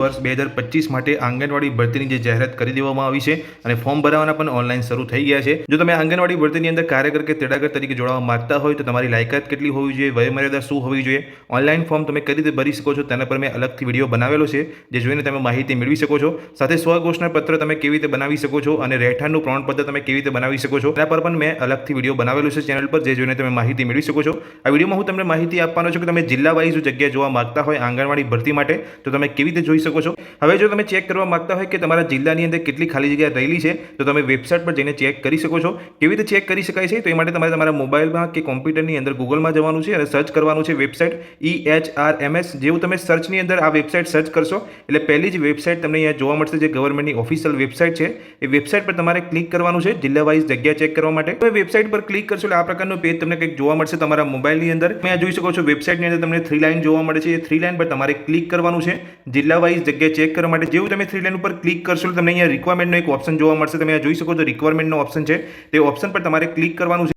વર્ષ 2025 માટે આંગણવાડી ભરતીની જે જાહેરાત કરી દેવામાં આવી છે અને ફોર્મ ભરવાના પણ ઓનલાઈન શરૂ થઈ ગયા છે। જો તમે આંગણવાડી ભરતીની અંદર કાર્યકર કે તેડાગર તરીકે જોડાવા માંગતા હોય તો તમારી લાયકાત કેટલી હોવી જોઈએ, વયમર્યાદા શું હોવી જોઈએ, ઓનલાઈન ફોર્મ તમે કઈ રીતે ભરી શકો છો તેના પર મેં અલગથી વિડીયો બનાવેલો છે, જે જોઈને તમે માહિતી મેળવી શકો છો। સાથે સ્વઘોષણા પત્ર તમે કેવી રીતે બનાવી શકો છો અને રહેઠાણનું પ્રમાણપત્ર તમે કેવી રીતે બનાવી શકો છો તેના પર પણ મેં અલગથી વિડીયો બનાવેલો છે ચેનલ પર, જે જોઈને તમે માહિતી મેળવી શકો છો। આ વિડીયોમાં હું તમને માહિતી આપવાનો છું કે તમે જિલ્લા વાઇઝ જગ્યા જોવા માંગતા હોય આંગણવાડી ભરતી માટે તો તમે કેવી રીતે જોઈ શકો છો। હવે જો તમે ચેક કરવા માંગતા હોય કે તમારા જિલ્લાની અંદર કેટલી ખાલી જગ્યા રહેલી છે તો તમે વેબસાઇટ પર જઈને ચેક કરી શકો છો। કેવી રીતે ચેક કરી શકાય છે તો એ માટે તમારે તમારા મોબાઈલમાં કે કોમ્પ્યુટરની અંદર ગૂગલમાં જવાનું છે અને સર્ચ કરવાનું છે વેબસાઇટ EHRMS। જેવું તમે સર્ચની અંદર આ વેબસાઇટ સર્ચ કરશો એટલે પહેલી જ વેબસાઇટ તમને અહીંયા જોવા મળશે, જે ગવર્મેન્ટની ઓફિશિયલ વેબસાઇટ છે। એ વેબસાઇટ પર તમારે ક્લિક કરવાનું છે જિલ્લા વાઇઝ જગ્યા ચેક કરવા માટે। તમે વેબસાઇટ પર ક્લિક કરશો એટલે આ પ્રકારનું પેજ તમને કંઈક જોવા મળશે તમારા મોબાઈલની અંદર। તમે જોઈ શકો છો વેબસાઇટની અંદર તમને 3 લાઇન જોવા મળે છે। એ 3 લાઇન પર તમારે ક્લિક કરવાનું છે જિલ્લા વાઇઝ જગ્યા ચેક કરવા માટે। જેવું તમે 3 લાઇન ઉપર ક્લિક કરશો તમને અહીંયા રિક્વાયરમેન્ટનો એક ઓપ્શન જોવા મળશે। તમે જોઈ શકો છો રિક્વાયરમેન્ટનો ઓપ્શન છે, તે ઓપ્શન પર તમારે ક્લિક કરવાનું છે।